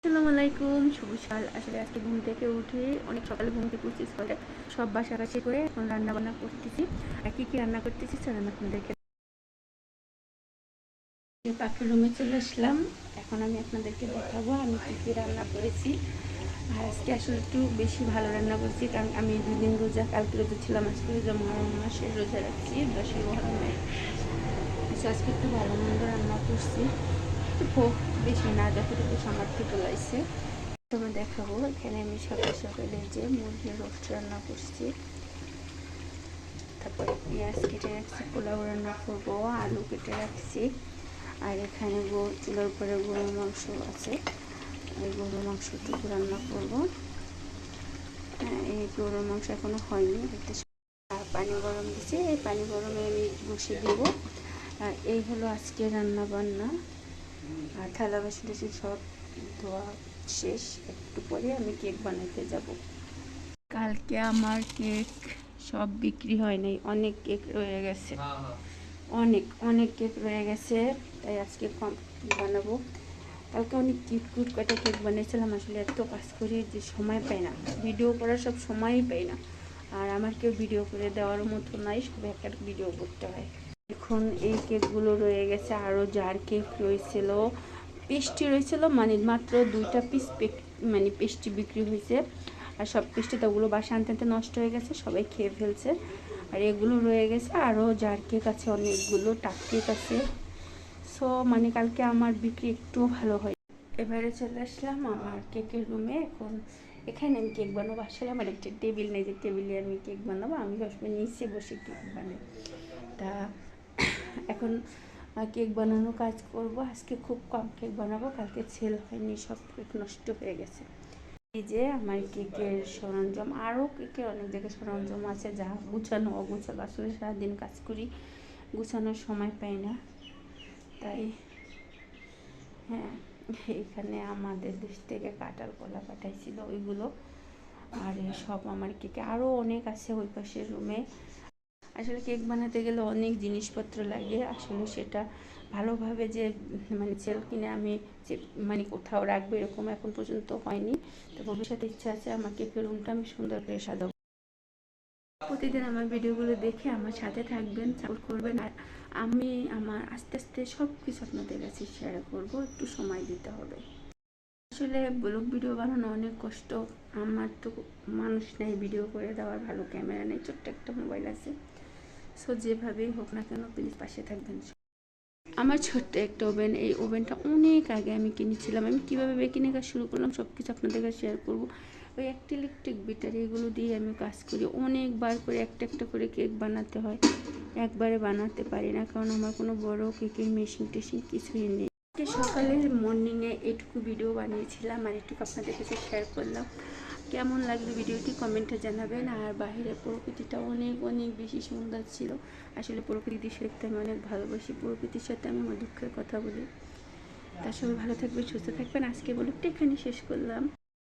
আসসালামু আলাইকুম, শুভ সকাল। আসলে আজকে ঘুম থেকে উঠে অনেক সকালে ঘুম থেকে উঠছি, সব বাসাবাসি করে এখন রান্না বান্না করতেছি। আর কি রান্না করতেছি চলেন আপনাদেরকে। পাখির রুমে চলে আসলাম। এখন আমি আপনাদেরকে দেখাবো আমি কি রান্না করেছি। আর আজকে আসলে একটু বেশি ভালো রান্না করছি, কারণ আমি 2 দিন রোজা, কালকে রোজা ছিলাম, আজকে রোজা মহরম মাসের রোজা রাখছি, 10ই মহরমে। আজকে একটু ভালো মন্দ রান্না করছি, হোক বেশি না, যতটুকু সামর্থ্য তোলাইছে তোমার দেখাবো। এখানে আমি সকাল সকালে যে মুরগির রোস্ট রান্না করছি, তারপরে পেঁয়াজ কেটে রাখছি, পোলাও রান্না করবো, আলু কেটে রাখছি। আর এখানে চুলার উপরে গরুর মাংস আছে, এই গরুর মাংসটুকু রান্না করব। হ্যাঁ, এই গরুর মাংস এখনো হয়নি, আর পানি গরম দিচ্ছে, এই পানি গরমে আমি বসে দেবো। আর এই হলো আজকে রান্না বান্না। আর থালা বাসন সব ধোয়া শেষ, একটু পরে আমি কেক বানাতে যাব। কালকে আমার কেক সব বিক্রি হয় নাই, অনেক কেক রয়ে গেছে, অনেক অনেক কেক রয়ে গেছে, তাই আজকে কম বানাবো। কালকে অনেক কিউট কটা কেক বানিয়েছিলাম, আসলে এত কাজ করি যে সময় পাই না, ভিডিও করার সব সময়ই পাই না। আর আমার কেউ ভিডিও করে দেওয়ার মতো নাই, সব একটা ভিডিও করতে হয়। এখন এই কেকগুলো রয়ে গেছে, আরও যার কেক রয়েছিল, পেস্ট্রি রয়েছিল, মানে মাত্র 2টা পিস মানে পেস্ট্রি বিক্রি হয়েছে। আর সব পেস্ট্রিতে ওগুলো বাসা আনতে আনতে নষ্ট হয়ে গেছে, সবাই খেয়ে ফেলছে। আর এগুলো রয়ে গেছে, আরও জার কেক আছে, অনেকগুলো টাক কেক আছে। সো মানে কালকে আমার বিক্রি একটু ভালো হয়। এবারে চলে আসলাম আমার কেকের রুমে। এখন এখানে আমি কেক বানাবো, আসলে আমার একটা টেবিল নেই যে টেবিলে আমি কেক বানাবো, আমি সবসময় নিচে বসে কেক বানাই। তা এখন কেক বানানোর কাজ করব। আজকে খুব কম কেক বানাবো, কালকে সেল হয়নি, সব কেক নষ্ট হয়ে গেছে। এই যে আমার কেকের সরঞ্জাম, আরও কেকের অনেক জায়গায় সরঞ্জাম আছে, যা গুছানো অগুছানো, আসলে সারাদিন কাজ করি, গুছানোর সময় পাই না। তাই হ্যাঁ, এখানে আমাদের দেশ থেকে কাঁঠাল কলা পাঠাইছিল ওইগুলো। আর সব আমার কেকে আরও অনেক আছে ওই পাশের রুমে। আসলে কেক বানাতে গেলে অনেক জিনিসপত্র লাগে, আসলে সেটা ভালোভাবে যে মানে সেল কিনে আমি যে মানে কোথাও রাখবো এরকম এখন পর্যন্ত হয়নি। তো ভবিষ্যতে ইচ্ছা আছে আমার কেকের রুমটা আমি সুন্দর করে সাজাবো। প্রতিদিন আমার ভিডিওগুলো দেখে আমার সাথে থাকবেন, সাপোর্ট করবেন। আর আমি আমার আস্তে আস্তে সব কিছু আপনাদের কাছে শেয়ার করব, একটু সময় দিতে হবে। আসলে ব্লগ ভিডিও বানানো অনেক কষ্ট, আমার তো মানুষ নেই ভিডিও করে দেওয়ার, ভালো ক্যামেরা নেই, ছোট্ট একটা মোবাইল আছে। সো যেভাবেই হোক না কেন প্লিজ পাশে থাকবেন। আমার ছোট্ট একটা ওভেন, এই ওভেনটা অনেক আগে আমি কিনেছিলাম। আমি কীভাবে বেকিংয়ের কাজ শুরু করলাম সব কিছু আপনাদের কাছে শেয়ার করবো। ওই একটা ইলেকট্রিক বিটার, এগুলো দিয়ে আমি কাজ করি, অনেকবার করে একটা একটা করে কেক বানাতে হয়, একবারে বানাতে পারি না, কারণ আমার কোনো বড় কেকের মেশিন টেশিন কিছুই নেই। সকালে মর্নিংয়ে এটুকু ভিডিও বানিয়েছিলাম, আর এটুকু আপনাদের কাছে শেয়ার করলাম। কেমন লাগলো ভিডিওটি কমেন্টে জানাবেন। আর বাইরের প্রকৃতিটা অনেক অনেক বেশি সুন্দর ছিল। আসলে প্রকৃতি দৃশ্য দেখতে আমি অনেক ভালোবাসি, প্রকৃতির সাথে আমি আমার দুঃখের কথা বলি। তার সবাই ভালো থাকবেন, সুস্থ থাকবেন। আজকে ব্লগটা এখানে শেষ করলাম।